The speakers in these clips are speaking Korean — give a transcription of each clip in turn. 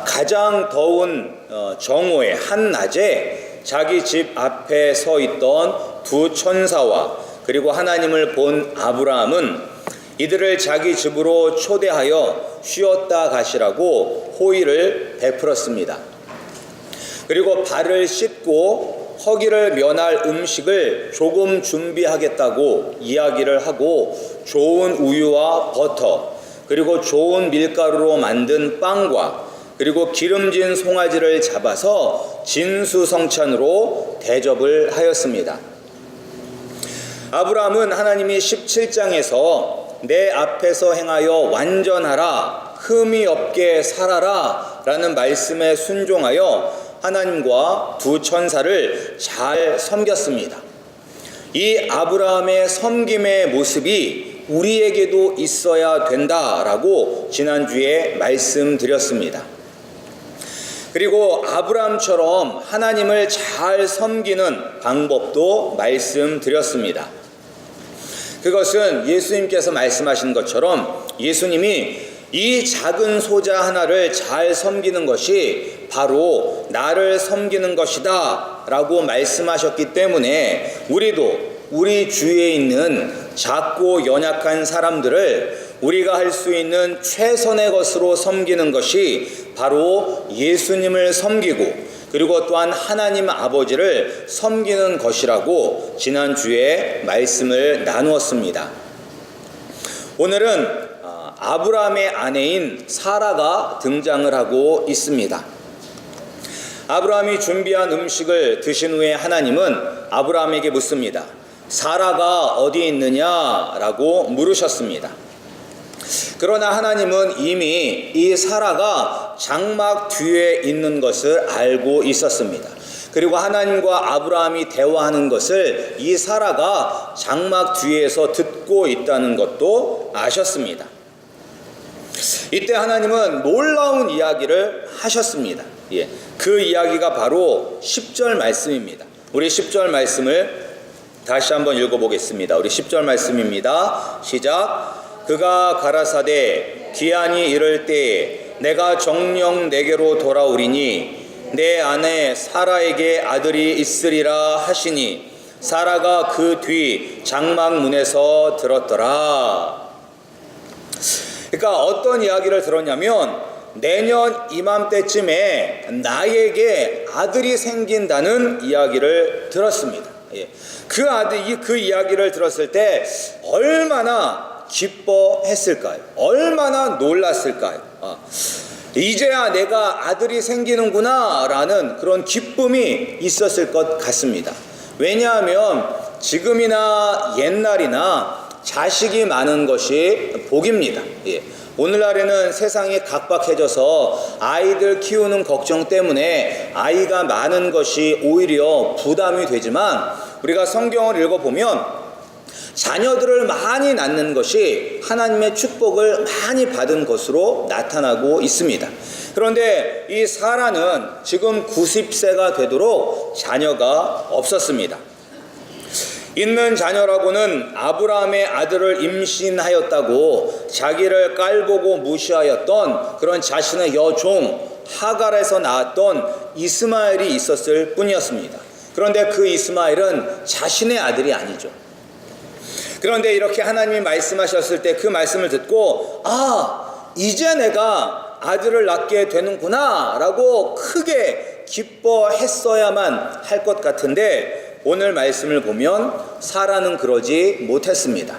가장 더운 정오의 한낮에 자기 집 앞에 서 있던 두 천사와 그리고 하나님을 본 아브라함은 이들을 자기 집으로 초대하여 쉬었다 가시라고 호의를 베풀었습니다. 그리고 발을 씻고 허기를 면할 음식을 조금 준비하겠다고 이야기를 하고 좋은 우유와 버터 그리고 좋은 밀가루로 만든 빵과 그리고 기름진 송아지를 잡아서 진수성찬으로 대접을 하였습니다. 아브라함은 하나님이 17장에서 내 앞에서 행하여 완전하라 흠이 없게 살아라 라는 말씀에 순종하여 하나님과 두 천사를 잘 섬겼습니다. 이 아브라함의 섬김의 모습이 우리에게도 있어야 된다라고 지난주에 말씀드렸습니다. 그리고 아브라함처럼 하나님을 잘 섬기는 방법도 말씀드렸습니다. 그것은 예수님께서 말씀하신 것처럼 예수님이 이 작은 소자 하나를 잘 섬기는 것이 바로 나를 섬기는 것이다 라고 말씀하셨기 때문에 우리도 우리 주위에 있는 작고 연약한 사람들을 우리가 할 수 있는 최선의 것으로 섬기는 것이 바로 예수님을 섬기고 그리고 또한 하나님 아버지를 섬기는 것이라고 지난주에 말씀을 나누었습니다. 오늘은 아브라함의 아내인 사라가 등장을 하고 있습니다. 아브라함이 준비한 음식을 드신 후에 하나님은 아브라함에게 묻습니다. 사라가 어디 있느냐라고 물으셨습니다. 그러나 하나님은 이미 이 사라가 장막 뒤에 있는 것을 알고 있었습니다. 그리고 하나님과 아브라함이 대화하는 것을 이 사라가 장막 뒤에서 듣고 있다는 것도 아셨습니다. 이때 하나님은 놀라운 이야기를 하셨습니다. 그 이야기가 바로 10절 말씀입니다. 우리 10절 말씀을 다시 한번 읽어보겠습니다. 우리 10절 말씀입니다. 시작. 그가 가라사대 기한이 이를 때에 내가 정녕 내게로 돌아오리니 내 아내 사라에게 아들이 있으리라 하시니 사라가 그 뒤 장막 문에서 들었더라. 그러니까 어떤 이야기를 들었냐면 내년 이맘때쯤에 나에게 아들이 생긴다는 이야기를 들었습니다. 그 이야기를 들었을 때 얼마나 기뻐했을까요? 얼마나 놀랐을까요? 이제야 내가 아들이 생기는구나 라는 그런 기쁨이 있었을 것 같습니다. 왜냐하면 지금이나 옛날이나 자식이 많은 것이 복입니다. 오늘날에는 세상이 각박해져서 아이들 키우는 걱정 때문에 아이가 많은 것이 오히려 부담이 되지만 우리가 성경을 읽어보면 자녀들을 많이 낳는 것이 하나님의 축복을 많이 받은 것으로 나타나고 있습니다. 그런데 이 사라는 지금 90세가 되도록 자녀가 없었습니다. 있는 자녀라고는 아브라함의 아들을 임신하였다고 자기를 깔보고 무시하였던 그런 자신의 여종 하갈에서 낳았던 이스마엘이 있었을 뿐이었습니다. 그런데 그 이스마엘은 자신의 아들이 아니죠. 그런데 이렇게 하나님이 말씀하셨을 때 그 말씀을 듣고 이제 내가 아들을 낳게 되는구나 라고 크게 기뻐했어야만 할 것 같은데 오늘 말씀을 보면 사라는 그러지 못했습니다.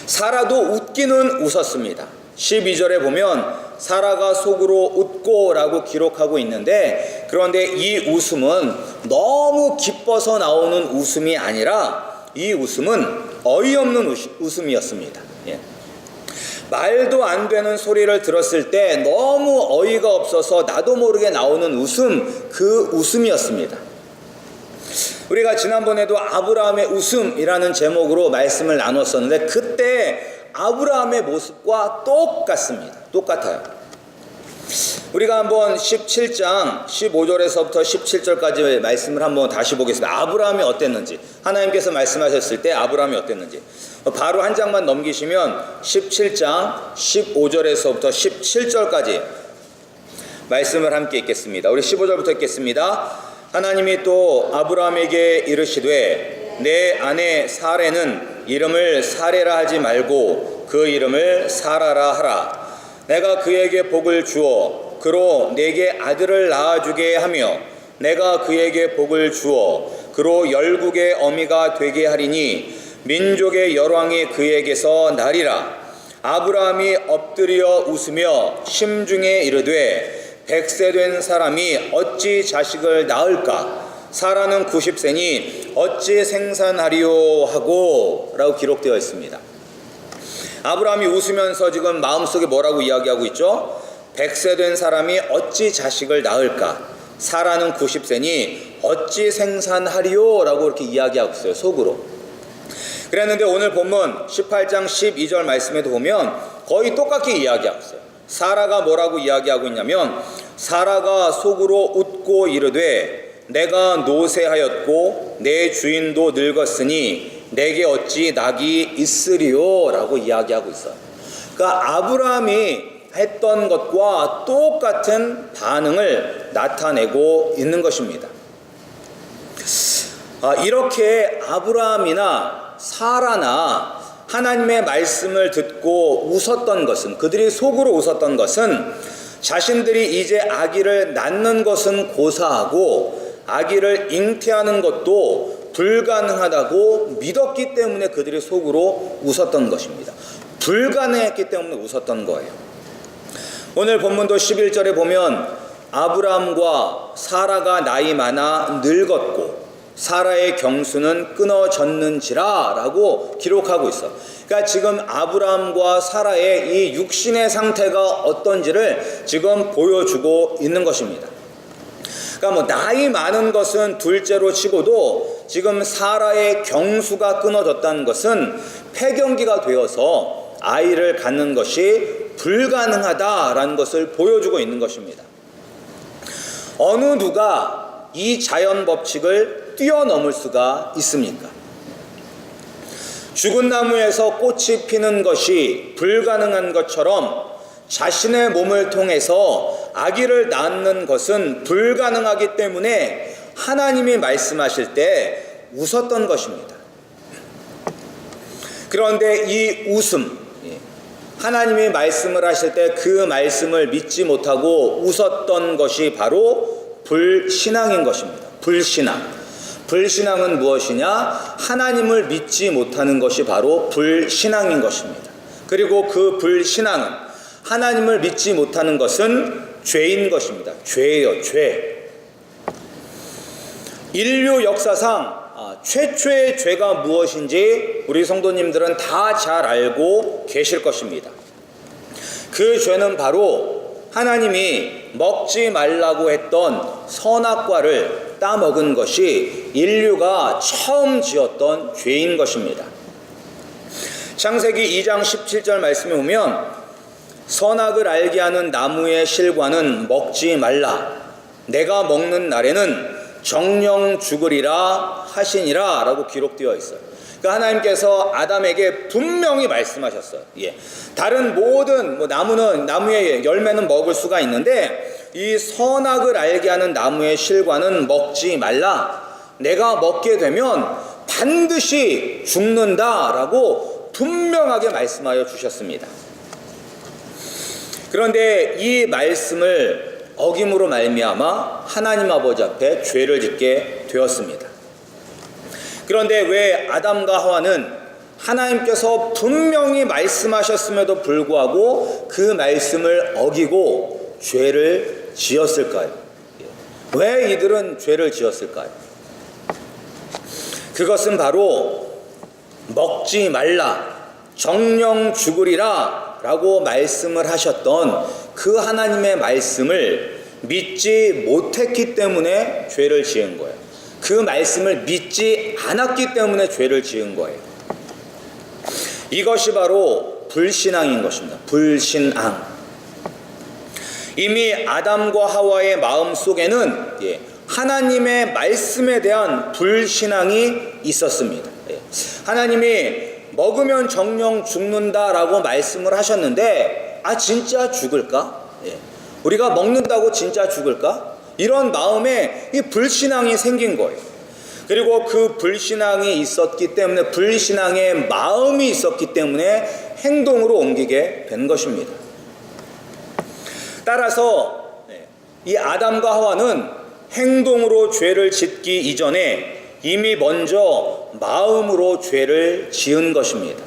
사라도 웃기는 웃었습니다. 12절에 보면 사라가 속으로 웃고 라고 기록하고 있는데 그런데 이 웃음은 너무 기뻐서 나오는 웃음이 아니라 이 웃음은 어이없는 웃음이었습니다. 말도 안 되는 소리를 들었을 때 너무 어이가 없어서 나도 모르게 나오는 웃음, 그 웃음이었습니다. 우리가 지난번에도 아브라함의 웃음이라는 제목으로 말씀을 나눴었는데 그때 아브라함의 모습과 똑같아요. 우리가 한번 17장 15절에서부터 17절까지 말씀을 한번 다시 보겠습니다. 아브라함이 어땠는지, 하나님께서 말씀하셨을 때 아브라함이 어땠는지 바로 한 장만 넘기시면 17장 15절에서부터 17절까지 말씀을 함께 읽겠습니다. 우리 15절부터 읽겠습니다. 하나님이 또 아브라함에게 이르시되 내 아내 사레는 이름을 사레라 하지 말고 그 이름을 사라라 하라. 내가 그에게 복을 주어 그로 내게 아들을 낳아주게 하며 내가 그에게 복을 주어 그로 열국의 어미가 되게 하리니 민족의 열왕이 그에게서 나리라. 아브라함이 엎드려 웃으며 심중에 이르되 100세 된 사람이 어찌 자식을 낳을까? 사라는 90세니 어찌 생산하리요 하고 라고 기록되어 있습니다. 아브라함이 웃으면서 지금 마음속에 뭐라고 이야기하고 있죠? 100세 된 사람이 어찌 자식을 낳을까? 사라는 90세니 어찌 생산하리요 라고 이렇게 이야기하고 있어요, 속으로. 그랬는데 오늘 본문 18장 12절 말씀에도 보면 거의 똑같게 이야기하고 있어요. 사라가 뭐라고 이야기하고 있냐면 사라가 속으로 웃고 이르되 내가 노쇠하였고 내 주인도 늙었으니 내게 어찌 낙이 있으리요 라고 이야기하고 있어요. 그러니까 아브라함이 했던 것과 똑같은 반응을 나타내고 있는 것입니다. 이렇게 아브라함이나 사라나 하나님의 말씀을 듣고 웃었던 것은, 그들이 속으로 웃었던 것은 자신들이 이제 아기를 낳는 것은 고사하고 아기를 잉태하는 것도 불가능하다고 믿었기 때문에 그들이 속으로 웃었던 것입니다. 불가능했기 때문에 웃었던 거예요. 오늘 본문도 11절에 보면 아브라함과 사라가 나이 많아 늙었고 사라의 경수는 끊어졌는지라 라고 기록하고 있어. 그러니까 지금 아브라함과 사라의 이 육신의 상태가 어떤지를 지금 보여주고 있는 것입니다. 그러니까 나이 많은 것은 둘째로 치고도 지금 사라의 경수가 끊어졌다는 것은 폐경기가 되어서 아이를 갖는 것이 불가능하다라는 것을 보여주고 있는 것입니다. 어느 누가 이 자연 법칙을 뛰어넘을 수가 있습니까? 죽은 나무에서 꽃이 피는 것이 불가능한 것처럼 자신의 몸을 통해서 아기를 낳는 것은 불가능하기 때문에 하나님이 말씀하실 때 웃었던 것입니다. 그런데 이 웃음, 하나님이 말씀을 하실 때 그 말씀을 믿지 못하고 웃었던 것이 바로 불신앙인 것입니다. 불신앙. 불신앙은 무엇이냐? 하나님을 믿지 못하는 것이 바로 불신앙인 것입니다. 그리고 그 불신앙은, 하나님을 믿지 못하는 것은 죄인 것입니다. 죄예요, 죄. 인류 역사상 최초의 죄가 무엇인지 우리 성도님들은 다 잘 알고 계실 것입니다. 그 죄는 바로 하나님이 먹지 말라고 했던 선악과를 따먹은 것이 인류가 처음 지었던 죄인 것입니다. 창세기 2장 17절 말씀에 보면 선악을 알게 하는 나무의 실과는 먹지 말라. 내가 먹는 날에는 정령 죽으리라 하시니라 라고 기록되어 있어요. 그러니까 하나님께서 아담에게 분명히 말씀하셨어요. 다른 모든 나무의 열매는 먹을 수가 있는데 이 선악을 알게 하는 나무의 실과는 먹지 말라. 내가 먹게 되면 반드시 죽는다라고 분명하게 말씀하여 주셨습니다. 그런데 이 말씀을 어김으로 말미암아 하나님 아버지 앞에 죄를 짓게 되었습니다. 그런데 왜 아담과 하와는 하나님께서 분명히 말씀하셨음에도 불구하고 그 말씀을 어기고 죄를 지었을까요? 왜 이들은 죄를 지었을까요? 그것은 바로 먹지 말라, 정령 죽으리라 라고 말씀을 하셨던 그 하나님의 말씀을 믿지 못했기 때문에 죄를 지은 거예요. 그 말씀을 믿지 않았기 때문에 죄를 지은 거예요. 이것이 바로 불신앙인 것입니다. 불신앙. 이미 아담과 하와의 마음 속에는 하나님의 말씀에 대한 불신앙이 있었습니다. 하나님이 먹으면 정령 죽는다라고 말씀을 하셨는데 진짜 죽을까? 우리가 먹는다고 진짜 죽을까? 이런 마음에 이 불신앙이 생긴 거예요. 그리고 그 불신앙이 있었기 때문에, 불신앙의 마음이 있었기 때문에 행동으로 옮기게 된 것입니다. 따라서 이 아담과 하와는 행동으로 죄를 짓기 이전에 이미 먼저 마음으로 죄를 지은 것입니다.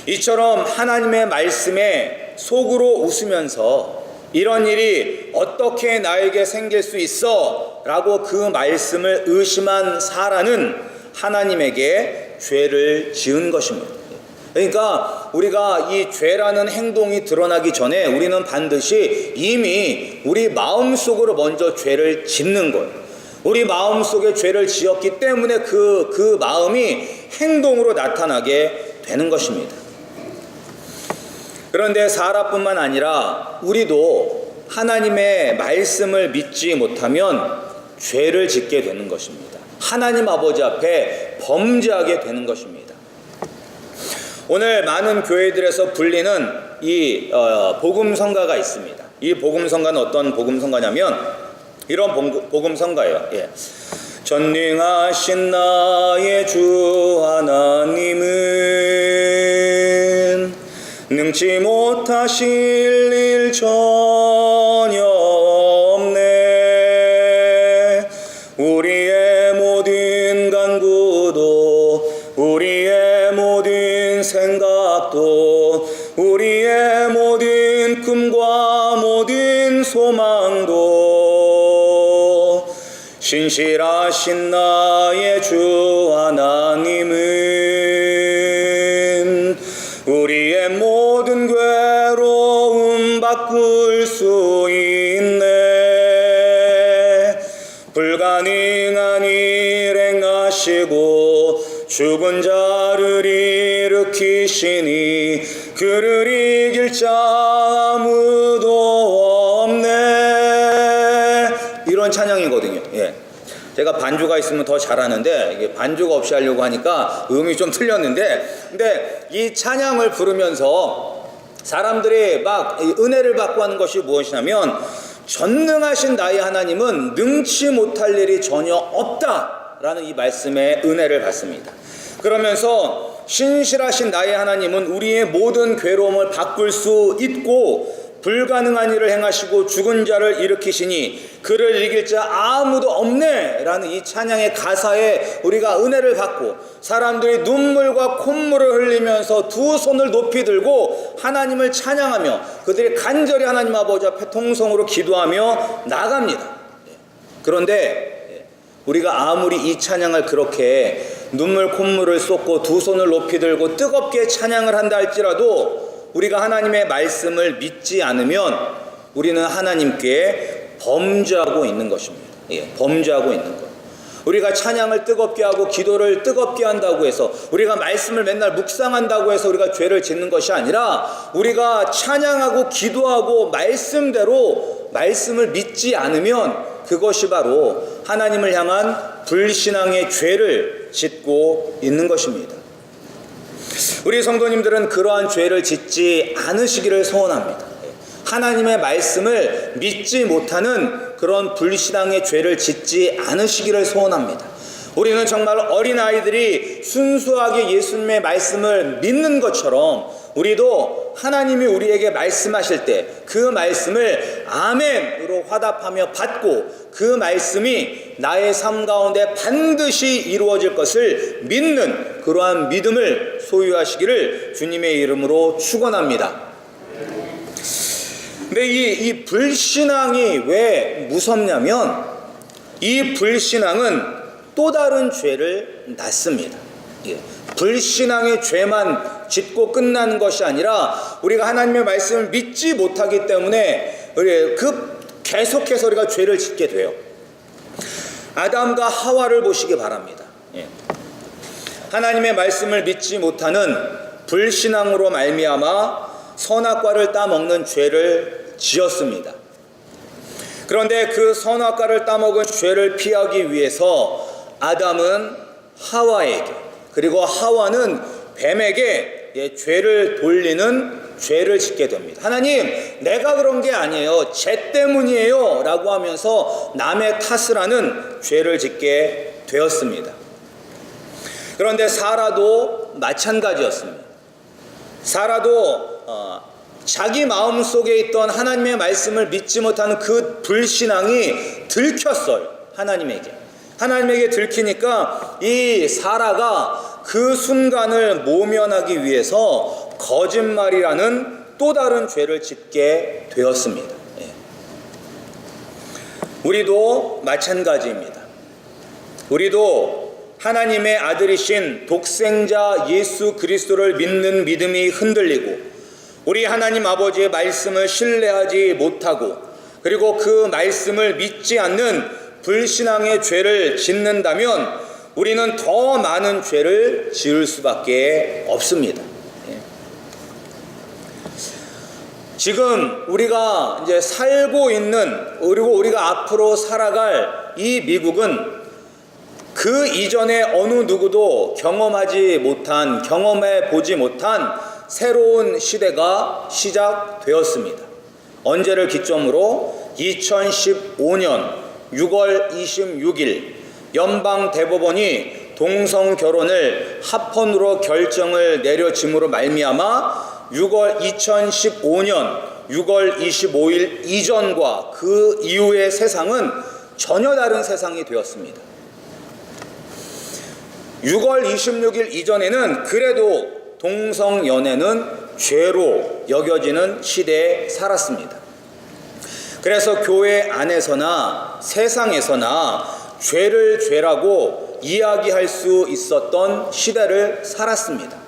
이처럼 하나님의 말씀에 속으로 웃으면서 이런 일이 어떻게 나에게 생길 수 있어? 라고 그 말씀을 의심한 사라는 하나님에게 죄를 지은 것입니다. 그러니까 우리가 이 죄라는 행동이 드러나기 전에 우리는 반드시 이미 우리 마음속으로 먼저 죄를 짓는 거예요. 우리 마음속에 죄를 지었기 때문에 그 마음이 행동으로 나타나게 되는 것입니다. 그런데 사라뿐만 아니라 우리도 하나님의 말씀을 믿지 못하면 죄를 짓게 되는 것입니다. 하나님 아버지 앞에 범죄하게 되는 것입니다. 오늘 많은 교회들에서 불리는 이 복음성가가 있습니다. 이 복음성가는 어떤 복음성가냐면 이런 복음성가예요. 전능하신 나의 주 하나님은 능치 못하실 일 전혀 없네. 우리의 모든 간구도 우리의 모든 생각도 우리의 모든 꿈과 모든 소망도 신실하신 나의 주 하나님은 우리의 모든 괴로움 바꿀 수 있네. 불가능한 일 행하시고 죽은 자를 일으키시니 그를 이길 자 아무도 없네. 이런 찬양이거든요. 제가 반주가 있으면 더 잘하는데 이게 반주가 없이 하려고 하니까 음이 좀 틀렸는데, 근데 이 찬양을 부르면서 사람들이 막 은혜를 받고 하는 것이 무엇이냐면 전능하신 나의 하나님은 능치 못할 일이 전혀 없다라는 이 말씀에 은혜를 받습니다. 그러면서 신실하신 나의 하나님은 우리의 모든 괴로움을 바꿀 수 있고 불가능한 일을 행하시고 죽은 자를 일으키시니 그를 이길 자 아무도 없네 라는 이 찬양의 가사에 우리가 은혜를 받고 사람들이 눈물과 콧물을 흘리면서 두 손을 높이 들고 하나님을 찬양하며 그들이 간절히 하나님 아버지 앞에 통성으로 기도하며 나갑니다. 그런데 우리가 아무리 이 찬양을 그렇게 눈물 콧물을 쏟고 두 손을 높이 들고 뜨겁게 찬양을 한다 할지라도 우리가 하나님의 말씀을 믿지 않으면 우리는 하나님께 범죄하고 있는 것입니다. 범죄하고 있는 것. 우리가 찬양을 뜨겁게 하고 기도를 뜨겁게 한다고 해서 우리가 말씀을 맨날 묵상한다고 해서 우리가 죄를 짓는 것이 아니라 우리가 찬양하고 기도하고 말씀대로 말씀을 믿지 않으면 그것이 바로 하나님을 향한 불신앙의 죄를 짓고 있는 것입니다. 우리 성도님들은 그러한 죄를 짓지 않으시기를 소원합니다. 하나님의 말씀을 믿지 못하는 그런 불신앙의 죄를 짓지 않으시기를 소원합니다. 우리는 정말 어린아이들이 순수하게 예수님의 말씀을 믿는 것처럼 우리도 하나님이 우리에게 말씀하실 때 그 말씀을 아멘으로 화답하며 받고 그 말씀이 나의 삶 가운데 반드시 이루어질 것을 믿는 그러한 믿음을 소유하시기를 주님의 이름으로 축원합니다. 근데 이 불신앙이 왜 무섭냐면 이 불신앙은 또 다른 죄를 낳습니다. 불신앙의 죄만 짓고 끝나는 것이 아니라 우리가 하나님의 말씀을 믿지 못하기 때문에 계속해서 우리가 죄를 짓게 돼요. 아담과 하와를 보시기 바랍니다. 하나님의 말씀을 믿지 못하는 불신앙으로 말미암아 선악과를 따먹는 죄를 지었습니다. 그런데 그 선악과를 따먹은 죄를 피하기 위해서 아담은 하와에게 그리고 하와는 뱀에게 죄를 돌리는 죄를 짓게 됩니다. 하나님, 내가 그런 게 아니에요. 쟤 때문이에요. 라고 하면서 남의 탓을 하는 죄를 짓게 되었습니다. 그런데 사라도 마찬가지였습니다. 사라도 자기 마음속에 있던 하나님의 말씀을 믿지 못하는 그 불신앙이 들켰어요. 하나님에게 들키니까 이 사라가 그 순간을 모면하기 위해서 거짓말이라는 또 다른 죄를 짓게 되었습니다. 우리도 마찬가지입니다. 우리도 하나님의 아들이신 독생자 예수 그리스도를 믿는 믿음이 흔들리고 우리 하나님 아버지의 말씀을 신뢰하지 못하고 그리고 그 말씀을 믿지 않는 불신앙의 죄를 짓는다면 우리는 더 많은 죄를 지을 수밖에 없습니다. 지금 우리가 이제 살고 있는 그리고 우리가 앞으로 살아갈 이 미국은 그 이전에 어느 누구도 경험해 보지 못한 새로운 시대가 시작되었습니다. 언제를 기점으로 2015년 6월 26일 연방대법원이 동성 결혼을 합헌으로 결정을 내려짐으로 말미암아 2015년 6월 25일 이전과 그 이후의 세상은 전혀 다른 세상이 되었습니다. 6월 26일 이전에는 그래도 동성 연애는 죄로 여겨지는 시대에 살았습니다. 그래서 교회 안에서나 세상에서나 죄를 죄라고 이야기할 수 있었던 시대를 살았습니다.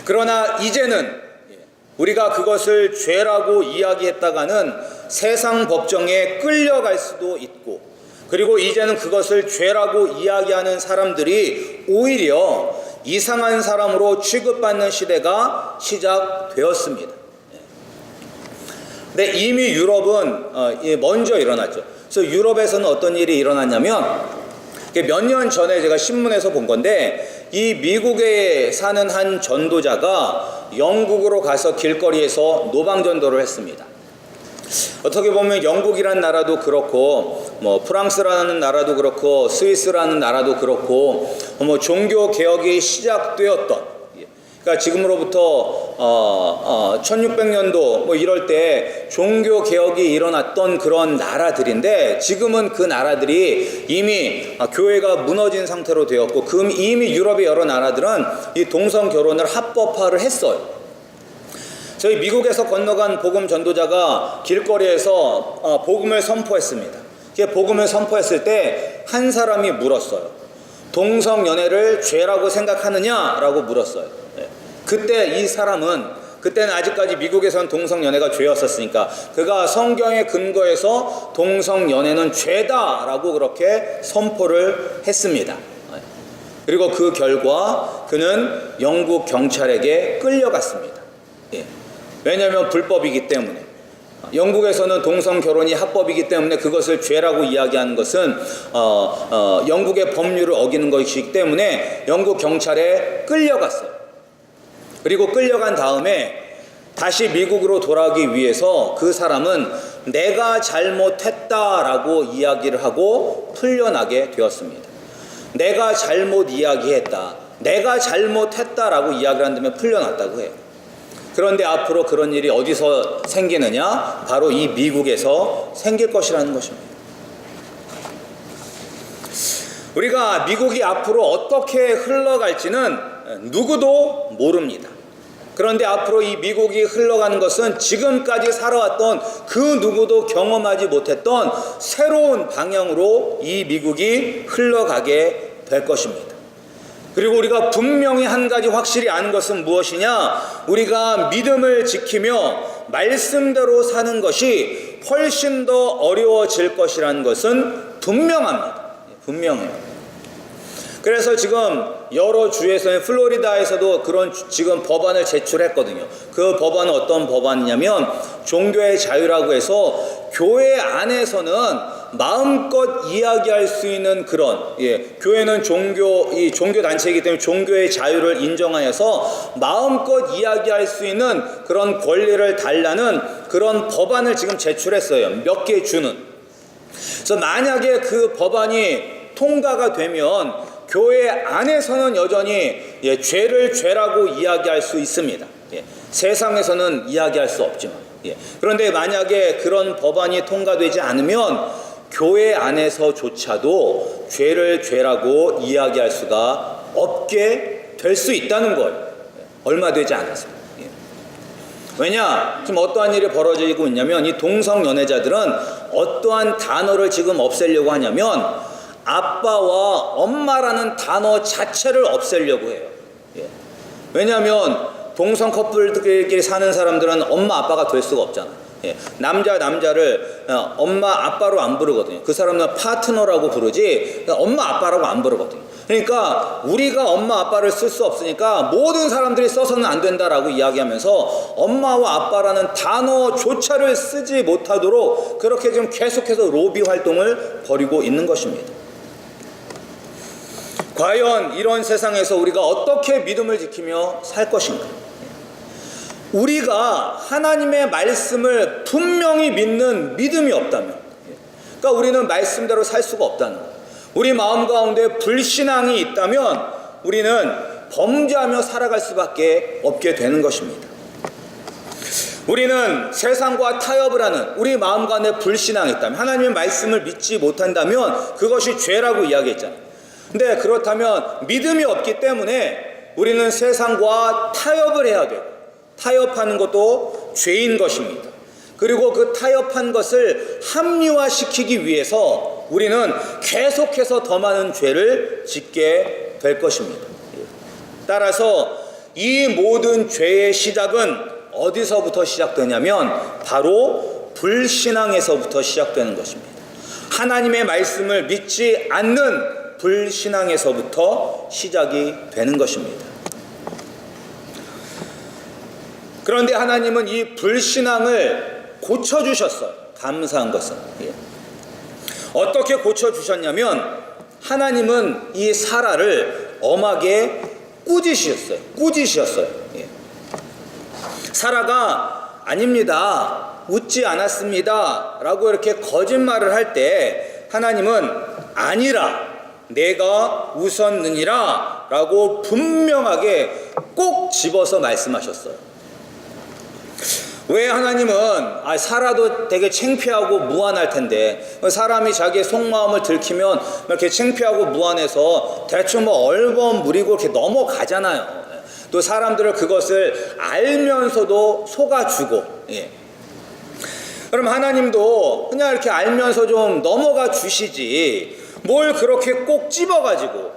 그러나 이제는 우리가 그것을 죄라고 이야기했다가는 세상 법정에 끌려갈 수도 있고 그리고 이제는 그것을 죄라고 이야기하는 사람들이 오히려 이상한 사람으로 취급받는 시대가 시작되었습니다. 근데 이미 유럽은 먼저 일어났죠. 그래서 유럽에서는 어떤 일이 일어났냐면 몇 년 전에 제가 신문에서 본 건데 이 미국에 사는 한 전도자가 영국으로 가서 길거리에서 노방전도를 했습니다. 어떻게 보면 영국이라는 나라도 그렇고 프랑스라는 나라도 그렇고 스위스라는 나라도 그렇고 종교 개혁이 시작되었던 그러니까 지금으로부터 1600년도 이럴 때 종교 개혁이 일어났던 그런 나라들인데 지금은 그 나라들이 이미 교회가 무너진 상태로 되었고 이미 유럽의 여러 나라들은 이 동성 결혼을 합법화를 했어요. 저희 미국에서 건너간 복음 전도자가 길거리에서 복음을 선포했습니다. 복음을 선포했을 때 한 사람이 물었어요. 동성 연애를 죄라고 생각하느냐라고 물었어요. 그때 이 사람은 그때는 아직까지 미국에선 동성 연애가 죄였었으니까 그가 성경에 근거해서 동성 연애는 죄다라고 그렇게 선포를 했습니다. 그리고 그 결과 그는 영국 경찰에게 끌려갔습니다. 왜냐하면 불법이기 때문에 영국에서는 동성 결혼이 합법이기 때문에 그것을 죄라고 이야기하는 것은 영국의 법률을 어기는 것이기 때문에 영국 경찰에 끌려갔어요. 그리고 끌려간 다음에 다시 미국으로 돌아오기 위해서 그 사람은 내가 잘못했다라고 이야기를 하고 풀려나게 되었습니다. 내가 잘못 이야기했다, 내가 잘못했다라고 이야기를 한다면 풀려났다고 해요. 그런데 앞으로 그런 일이 어디서 생기느냐? 바로 이 미국에서 생길 것이라는 것입니다. 우리가 미국이 앞으로 어떻게 흘러갈지는 누구도 모릅니다. 그런데 앞으로 이 미국이 흘러가는 것은 지금까지 살아왔던 그 누구도 경험하지 못했던 새로운 방향으로 이 미국이 흘러가게 될 것입니다. 그리고 우리가 분명히 한 가지 확실히 아는 것은 무엇이냐? 우리가 믿음을 지키며 말씀대로 사는 것이 훨씬 더 어려워질 것이라는 것은 분명합니다. 분명해요. 그래서 지금 여러 주에서는 플로리다에서도 그런 지금 법안을 제출했거든요. 그 법안은 어떤 법안이냐면 종교의 자유라고 해서 교회 안에서는 마음껏 이야기할 수 있는 그런, 교회는 이 종교 단체이기 때문에 종교의 자유를 인정하여서 마음껏 이야기할 수 있는 그런 권리를 달라는 그런 법안을 지금 제출했어요. 몇 개 주는. 그래서 만약에 그 법안이 통과가 되면 교회 안에서는 여전히 죄를 죄라고 이야기할 수 있습니다. 세상에서는 이야기할 수 없지만. 그런데 만약에 그런 법안이 통과되지 않으면 교회 안에서조차도 죄를 죄라고 이야기할 수가 없게 될 수 있다는 거예요. 얼마 되지 않아서. 왜냐? 지금 어떠한 일이 벌어지고 있냐면 이 동성연애자들은 어떠한 단어를 지금 없애려고 하냐면 아빠와 엄마라는 단어 자체를 없애려고 해요. 왜냐하면 동성 커플들끼리 사는 사람들은 엄마 아빠가 될 수가 없잖아요. 남자를 엄마 아빠로 안 부르거든요. 그 사람은 파트너라고 부르지 엄마 아빠라고 안 부르거든요. 그러니까 우리가 엄마 아빠를 쓸 수 없으니까 모든 사람들이 써서는 안 된다라고 이야기하면서 엄마와 아빠라는 단어조차를 쓰지 못하도록 그렇게 지금 계속해서 로비 활동을 벌이고 있는 것입니다. 과연 이런 세상에서 우리가 어떻게 믿음을 지키며 살 것인가? 우리가 하나님의 말씀을 분명히 믿는 믿음이 없다면, 그러니까 우리는 말씀대로 살 수가 없다는 거예요. 우리 마음 가운데 불신앙이 있다면 우리는 범죄하며 살아갈 수밖에 없게 되는 것입니다. 우리는 세상과 타협을 하는 우리 마음 가운데 불신앙이 있다면, 하나님의 말씀을 믿지 못한다면 그것이 죄라고 이야기했잖아요. 근데 그렇다면 믿음이 없기 때문에 우리는 세상과 타협을 해야 돼요. 타협하는 것도 죄인 것입니다. 그리고 그 타협한 것을 합리화시키기 위해서 우리는 계속해서 더 많은 죄를 짓게 될 것입니다. 따라서 이 모든 죄의 시작은 어디서부터 시작되냐면 바로 불신앙에서부터 시작되는 것입니다. 하나님의 말씀을 믿지 않는 불신앙에서부터 시작이 되는 것입니다. 그런데 하나님은 이 불신앙을 고쳐주셨어요. 감사한 것은. 어떻게 고쳐주셨냐면 하나님은 이 사라를 엄하게 꾸짖으셨어요. 사라가 아닙니다, 웃지 않았습니다 라고 이렇게 거짓말을 할 때 하나님은 아니라 내가 웃었느니라 라고 분명하게 꼭 집어서 말씀하셨어요. 왜 하나님은 사라도 되게 창피하고 무안할 텐데, 사람이 자기의 속마음을 들키면 이렇게 창피하고 무안해서 대충 얼버무리고 이렇게 넘어가잖아요. 또 사람들은 그것을 알면서도 속아주고. 그럼 하나님도 그냥 이렇게 알면서 좀 넘어가 주시지 뭘 그렇게 꼭 찝어가지고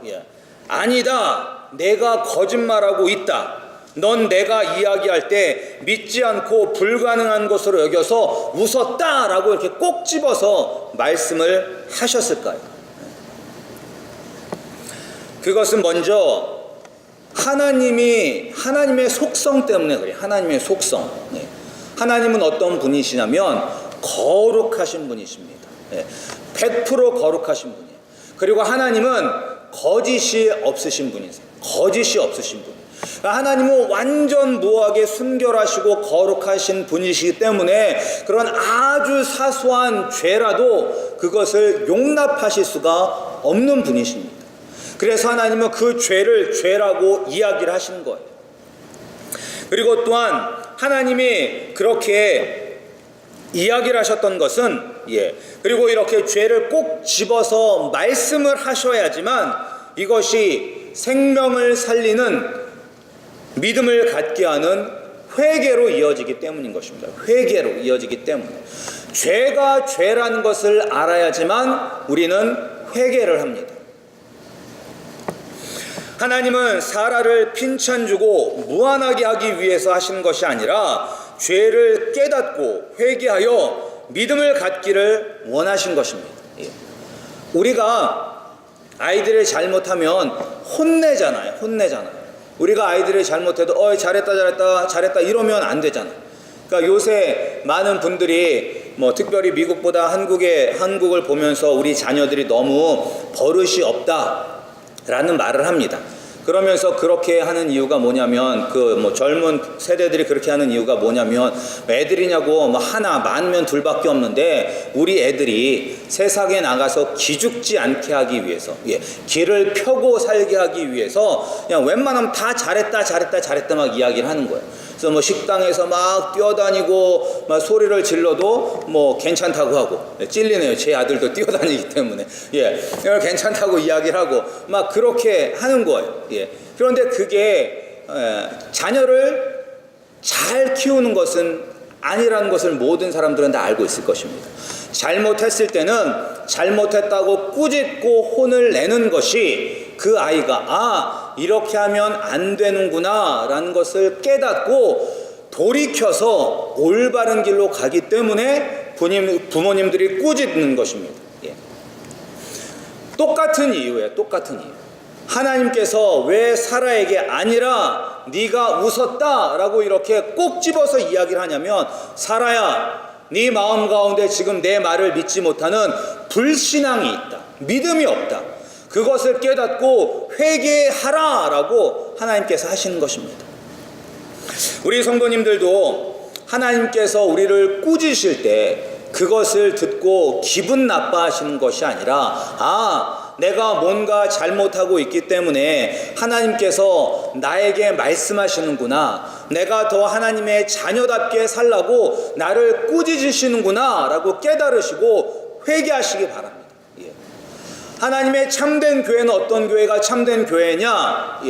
아니다, 내가 거짓말하고 있다, 넌 내가 이야기할 때 믿지 않고 불가능한 것으로 여겨서 웃었다라고 이렇게 꼭 집어서 말씀을 하셨을까요? 그것은 먼저 하나님의 속성 때문에 그래요. 하나님의 속성. 하나님은 어떤 분이시냐면 거룩하신 분이십니다. 100% 거룩하신 분이에요. 그리고 하나님은 거짓이 없으신 분이세요. 거짓이 없으신 분. 하나님은 완전 무하게 순결하시고 거룩하신 분이시기 때문에 그런 아주 사소한 죄라도 그것을 용납하실 수가 없는 분이십니다. 그래서 하나님은 그 죄를 죄라고 이야기를 하시는 거예요. 그리고 또한 하나님이 그렇게 이야기를 하셨던 것은 그리고 이렇게 죄를 꼭 집어서 말씀을 하셔야지만 이것이 생명을 살리는 믿음을 갖게 하는 회개로 이어지기 때문인 것입니다. 회개로 이어지기 때문에 죄가 죄라는 것을 알아야지만 우리는 회개를 합니다. 하나님은 사라를 핀찬주고 무한하게 하기 위해서 하시는 것이 아니라 죄를 깨닫고 회개하여 믿음을 갖기를 원하신 것입니다. 우리가 아이들을 잘못하면 혼내잖아요. 우리가 아이들을 잘못해도 잘했다 이러면 안 되잖아요. 그러니까 요새 많은 분들이 뭐 특별히 미국보다 한국을 보면서 우리 자녀들이 너무 버릇이 없다라는 말을 합니다. 그러면서 그렇게 하는 이유가 뭐냐면 그 뭐 젊은 세대들이 그렇게 하는 이유가 뭐냐면 애들이냐고 뭐 하나 많으면 둘밖에 없는데 우리 애들이 세상에 나가서 기죽지 않게 하기 위해서 길을 펴고 살게 하기 위해서 그냥 웬만하면 다 잘했다 막 이야기를 하는 거예요. 그래서 뭐 식당에서 막 뛰어다니고 막 소리를 질러도 뭐 괜찮다고 하고 찔리네요. 제 아들도 뛰어다니기 때문에 괜찮다고 이야기를 하고 막 그렇게 하는 거예요. 그런데 그게 자녀를 잘 키우는 것은 아니라는 것을 모든 사람들은 다 알고 있을 것입니다. 잘못했을 때는 잘못했다고 꾸짖고 혼을 내는 것이 그 아이가 이렇게 하면 안 되는구나 라는 것을 깨닫고 돌이켜서 올바른 길로 가기 때문에 부모님들이 꾸짖는 것입니다. 똑같은 이유예요. 똑같은 이유. 하나님께서 왜 사라에게 아니라 네가 웃었다라고 이렇게 꼭 집어서 이야기를 하냐면 사라야 네 마음 가운데 지금 내 말을 믿지 못하는 불신앙이 있다. 믿음이 없다. 그것을 깨닫고 회개하라라고 하나님께서 하시는 것입니다. 우리 성도님들도 하나님께서 우리를 꾸짖으실 때 그것을 듣고 기분 나빠하시는 것이 아니라 내가 뭔가 잘못하고 있기 때문에 하나님께서 나에게 말씀하시는구나, 내가 더 하나님의 자녀답게 살라고 나를 꾸짖으시는구나 라고 깨달으시고 회개하시기 바랍니다. 하나님의 참된 교회는 어떤 교회가 참된 교회냐?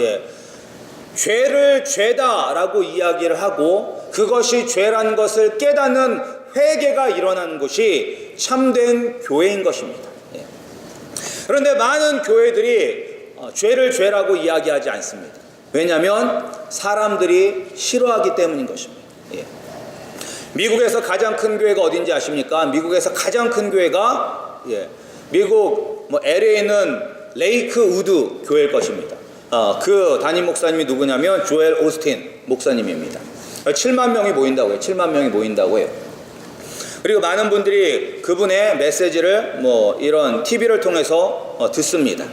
죄를 죄다라고 이야기를 하고 그것이 죄라는 것을 깨닫는 회개가 일어나는 것이 참된 교회인 것입니다. 그런데 많은 교회들이 죄를 죄라고 이야기하지 않습니다. 왜냐하면 사람들이 싫어하기 때문인 것입니다. 미국에서 가장 큰 교회가 어딘지 아십니까? 미국에서 가장 큰 교회가 미국 LA는 레이크 우드 교회일 것입니다. 그 담임 목사님이 누구냐면 조엘 오스틴 목사님입니다. 7만 명이 모인다고 해요. 7만 명이 모인다고 해요. 그리고 많은 분들이 그분의 메시지를 뭐 이런 TV를 통해서 듣습니다.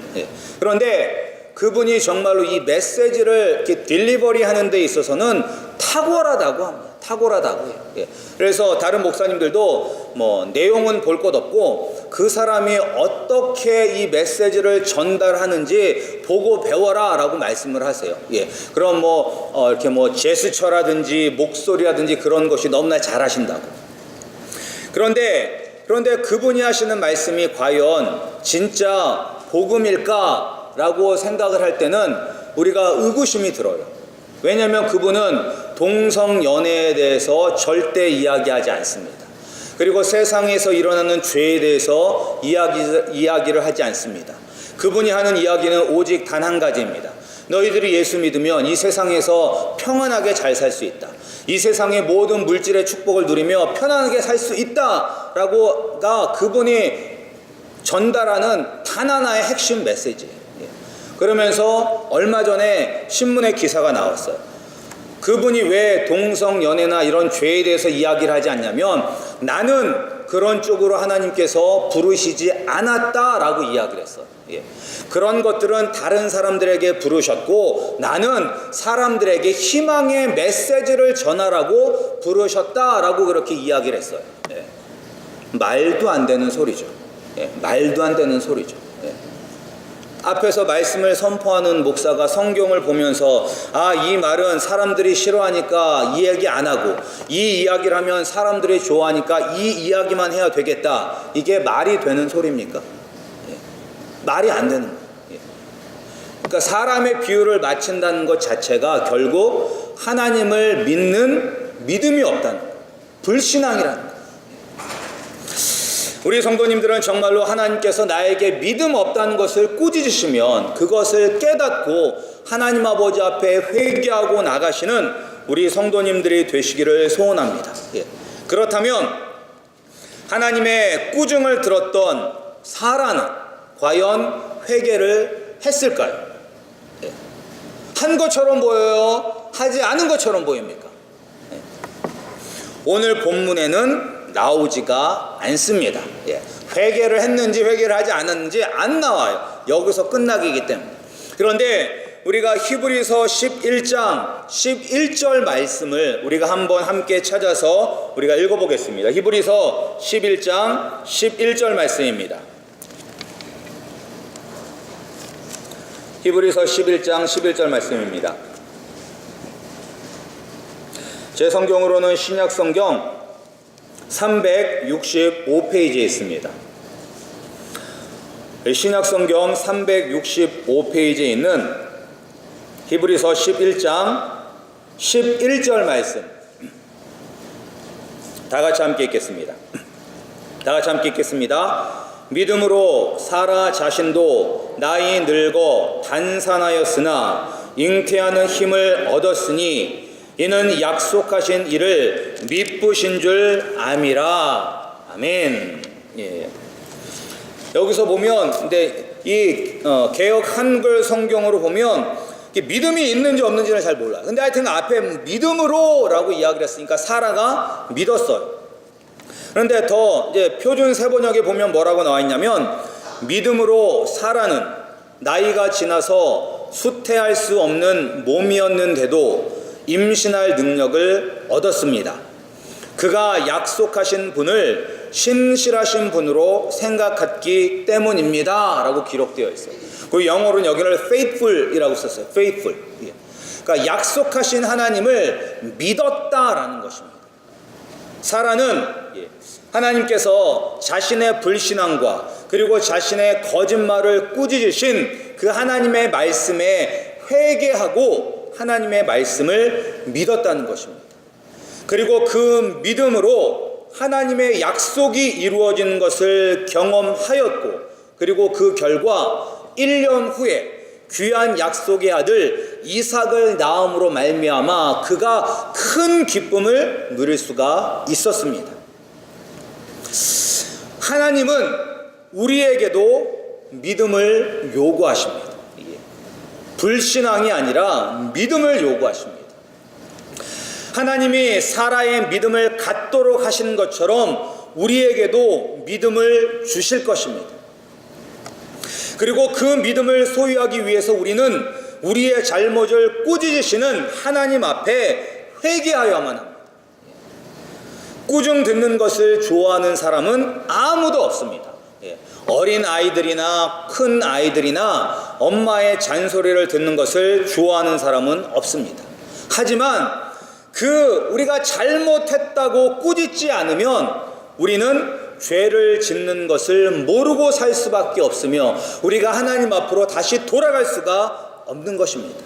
그런데 그분이 정말로 이 메시지를 이렇게 딜리버리 하는 데 있어서는 탁월하다고 합니다. 탁월하다고 해요. 그래서 다른 목사님들도 뭐 내용은 볼 것 없고 그 사람이 어떻게 이 메시지를 전달하는지 보고 배워라 라고 말씀을 하세요. 그럼 뭐 이렇게 뭐 제스처라든지 목소리라든지 그런 것이 너무나 잘하신다고. 그런데 그분이 하시는 말씀이 과연 진짜 복음일까 라고 생각을 할 때는 우리가 의구심이 들어요. 왜냐하면 그분은 동성연애에 대해서 절대 이야기하지 않습니다. 그리고 세상에서 일어나는 죄에 대해서 이야기를 하지 않습니다. 그분이 하는 이야기는 오직 단 한 가지입니다. 너희들이 예수 믿으면 이 세상에서 평안하게 잘 살 수 있다. 이 세상의 모든 물질의 축복을 누리며 편안하게 살 수 있다라고가 그분이 전달하는 단 하나의 핵심 메시지예요. 그러면서 얼마 전에 신문에 기사가 나왔어요. 그분이 왜 동성연애나 이런 죄에 대해서 이야기를 하지 않냐면 나는 그런 쪽으로 하나님께서 부르시지 않았다라고 이야기를 했어요. 그런 것들은 다른 사람들에게 부르셨고 나는 사람들에게 희망의 메시지를 전하라고 부르셨다라고 그렇게 이야기를 했어요. 말도 안 되는 소리죠. 말도 안 되는 소리죠. 앞에서 말씀을 선포하는 목사가 성경을 보면서 이 말은 사람들이 싫어하니까 이 얘기 안 하고 이 이야기를 하면 사람들이 좋아하니까 이 이야기만 해야 되겠다. 이게 말이 되는 소리입니까? 말이 안 되는 거예요. 그러니까 사람의 비유를 맞춘다는 것 자체가 결국 하나님을 믿는 믿음이 없다는 거예요. 불신앙이라는 거예요. 우리 성도님들은 정말로 하나님께서 나에게 믿음 없다는 것을 꾸짖으시면 그것을 깨닫고 하나님 아버지 앞에 회개하고 나가시는 우리 성도님들이 되시기를 소원합니다. 그렇다면 하나님의 꾸중을 들었던 사라는 과연 회개를 했을까요? 한 것처럼 보여요? 하지 않은 것처럼 보입니까? 오늘 본문에는 나오지가 않습니다. 예. 회개를 했는지 회개를 하지 않았는지 안 나와요. 여기서 끝나기이기 때문에. 그런데 우리가 히브리서 11장 11절 말씀을 우리가 한번 함께 찾아서 우리가 읽어보겠습니다. 히브리서 11장 11절 말씀입니다. 히브리서 11장 11절 말씀입니다. 제 성경으로는 신약 성경 365페이지에 있습니다. 신약 성경 365페이지에 있는 히브리서 11장 11절 말씀 다 같이 함께 읽겠습니다. 다 같이 함께 읽겠습니다. 믿음으로 사라 자신도 나이 늙어 단산하였으나 잉태하는 힘을 얻었으니 이는 약속하신 이를 미쁘신 줄 암이라. 아멘. 예. 여기서 보면 근데 이 개역 한글 성경으로 보면 믿음이 있는지 없는지는 잘 몰라요. 근데 하여튼 앞에 믿음으로라고 이야기를 했으니까 사라가 믿었어요. 그런데 더 이제 표준 세번역에 보면 뭐라고 나와 있냐면 믿음으로 사라는 나이가 지나서 수태할 수 없는 몸이었는데도 임신할 능력을 얻었습니다. 그가 약속하신 분을 신실하신 분으로 생각했기 때문입니다 라고 기록되어 있어요. 그 영어로는 여기를 faithful이라고 썼어요. faithful. 그러니까 약속하신 하나님을 믿었다라는 것입니다. 사라는 하나님께서 자신의 불신앙과 그리고 자신의 거짓말을 꾸짖으신 그 하나님의 말씀에 회개하고 하나님의 말씀을 믿었다는 것입니다. 그리고 그 믿음으로 하나님의 약속이 이루어진 것을 경험하였고 그리고 그 결과 1년 후에 귀한 약속의 아들 이삭을 낳음으로 말미암아 그가 큰 기쁨을 누릴 수가 있었습니다. 하나님은 우리에게도 믿음을 요구하십니다. 불신앙이 아니라 믿음을 요구하십니다. 하나님이 사라의 믿음을 갖도록 하신 것처럼 우리에게도 믿음을 주실 것입니다. 그리고 그 믿음을 소유하기 위해서 우리는 우리의 잘못을 꾸짖으시는 하나님 앞에 회개하여야만 합니다. 꾸중 듣는 것을 좋아하는 사람은 아무도 없습니다. 어린 아이들이나 큰 아이들이나 엄마의 잔소리를 듣는 것을 좋아하는 사람은 없습니다. 하지만 우리가 잘못했다고 꾸짖지 않으면 우리는 죄를 짓는 것을 모르고 살 수밖에 없으며 우리가 하나님 앞으로 다시 돌아갈 수가 없는 것입니다.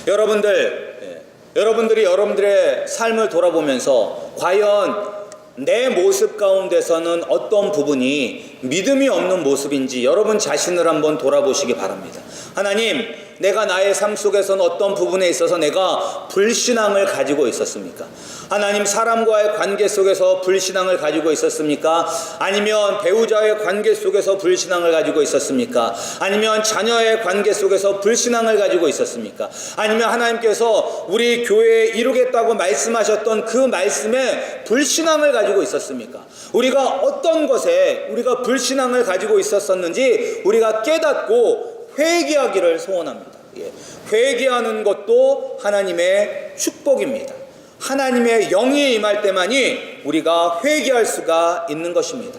여러분들이 여러분들의 삶을 돌아보면서 과연 내 모습 가운데서는 어떤 부분이 믿음이 없는 모습인지 여러분 자신을 한번 돌아보시기 바랍니다. 하나님, 내가 나의 삶 속에서는 어떤 부분에 있어서 내가 불신앙을 가지고 있었습니까? 하나님, 사람과의 관계 속에서 불신앙을 가지고 있었습니까? 아니면 배우자의 관계 속에서 불신앙을 가지고 있었습니까? 아니면 자녀의 관계 속에서 불신앙을 가지고 있었습니까? 아니면 하나님께서 우리 교회에 이루겠다고 말씀하셨던 그 말씀에 불신앙을 가지고 있었습니까? 우리가 어떤 것에 우리가 불신앙을 가지고 있었었는지 우리가 깨닫고 회개하기를 소원합니다. 회개하는 것도 하나님의 축복입니다. 하나님의 영이 임할 때만이 우리가 회개할 수가 있는 것입니다.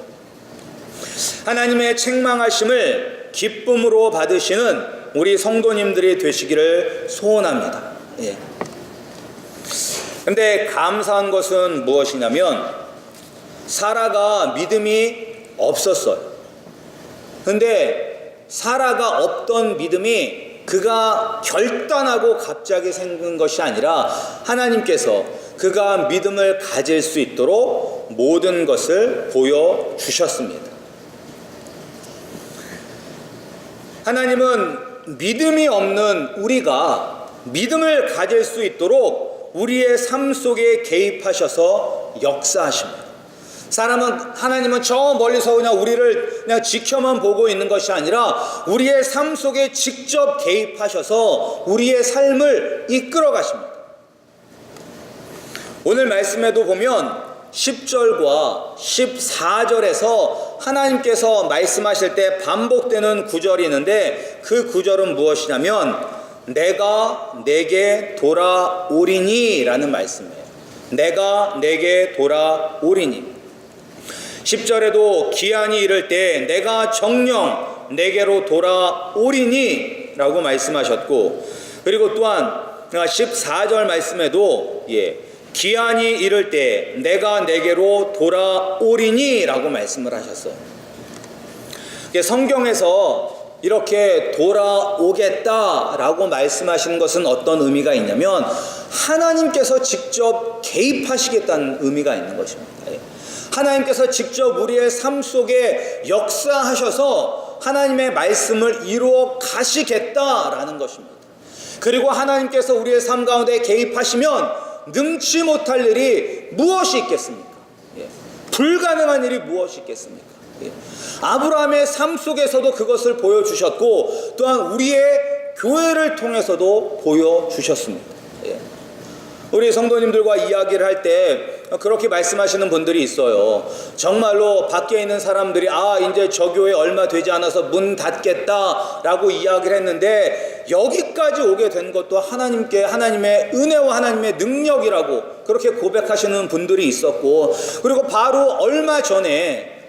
하나님의 책망하심을 기쁨으로 받으시는 우리 성도님들이 되시기를 소원합니다. 근데 감사한 것은 무엇이냐면 사라가 믿음이 없었어요. 근데 사라가 없던 믿음이 그가 결단하고 갑자기 생긴 것이 아니라 하나님께서 그가 믿음을 가질 수 있도록 모든 것을 보여주셨습니다. 하나님은 믿음이 없는 우리가 믿음을 가질 수 있도록 우리의 삶 속에 개입하셔서 역사하십니다. 하나님은 저 멀리서 그냥 우리를 그냥 지켜만 보고 있는 것이 아니라 우리의 삶 속에 직접 개입하셔서 우리의 삶을 이끌어 가십니다. 오늘 말씀에도 보면 10절과 14절에서 하나님께서 말씀하실 때 반복되는 구절이 있는데 그 구절은 무엇이냐면 내가 내게 돌아오리니 라는 말씀이에요. 내가 내게 돌아오리니. 10절에도 기한이 이를 때 내가 정녕 내게로 돌아오리니 라고 말씀하셨고, 그리고 또한 14절 말씀에도 기한이 이를 때 내가 내게로 돌아오리니 라고 말씀을 하셨어요. 성경에서 이렇게 돌아오겠다라고 말씀하시는 것은 어떤 의미가 있냐면 하나님께서 직접 개입하시겠다는 의미가 있는 것입니다. 하나님께서 직접 우리의 삶 속에 역사하셔서 하나님의 말씀을 이루어 가시겠다라는 것입니다. 그리고 하나님께서 우리의 삶 가운데 개입하시면 능치 못할 일이 무엇이 있겠습니까? 불가능한 일이 무엇이 있겠습니까? 아브라함의 삶 속에서도 그것을 보여주셨고 또한 우리의 교회를 통해서도 보여주셨습니다. 우리 성도님들과 이야기를 할 때 그렇게 말씀하시는 분들이 있어요. 정말로 밖에 있는 사람들이 이제 저 교회 얼마 되지 않아서 문 닫겠다라고 이야기를 했는데 여기까지 오게 된 것도 하나님의 은혜와 하나님의 능력이라고 그렇게 고백하시는 분들이 있었고, 그리고 바로 얼마 전에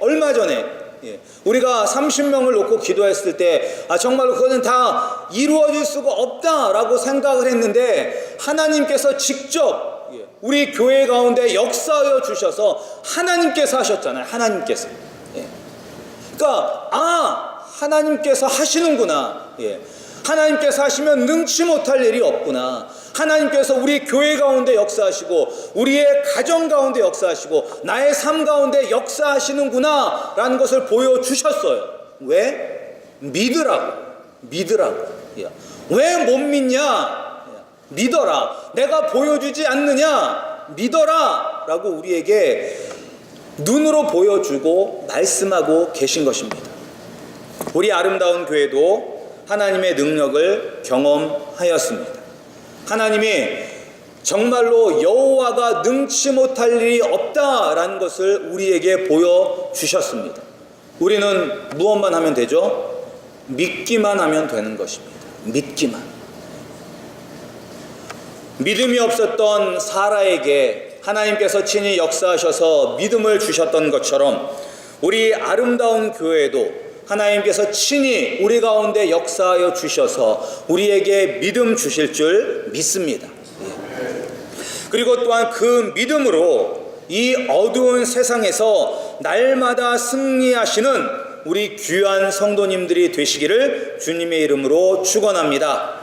우리가 30명을 놓고 기도했을 때 정말로 그것은 다 이루어질 수가 없다라고 생각을 했는데 하나님께서 직접 우리 교회 가운데 역사하여 주셔서 하나님께서 하셨잖아요. 하나님께서. 그러니까 하나님께서 하시는구나. 하나님께서 하시면 능치 못할 일이 없구나. 하나님께서 우리 교회 가운데 역사하시고 우리의 가정 가운데 역사하시고 나의 삶 가운데 역사하시는구나 라는 것을 보여주셨어요. 왜? 믿으라고. 왜 못 믿냐? 믿어라. 내가 보여주지 않느냐? 믿어라 라고 우리에게 눈으로 보여주고 말씀하고 계신 것입니다. 우리 아름다운 교회도 하나님의 능력을 경험하였습니다. 하나님이 정말로 여호와가 능치 못할 일이 없다라는 것을 우리에게 보여주셨습니다. 우리는 무엇만 하면 되죠? 믿기만 하면 되는 것입니다. 믿기만. 믿음이 없었던 사라에게 하나님께서 친히 역사하셔서 믿음을 주셨던 것처럼 우리 아름다운 교회도 하나님께서 친히 우리 가운데 역사하여 주셔서 우리에게 믿음 주실 줄 믿습니다. 그리고 또한 그 믿음으로 이 어두운 세상에서 날마다 승리하시는 우리 귀한 성도님들이 되시기를 주님의 이름으로 축원합니다.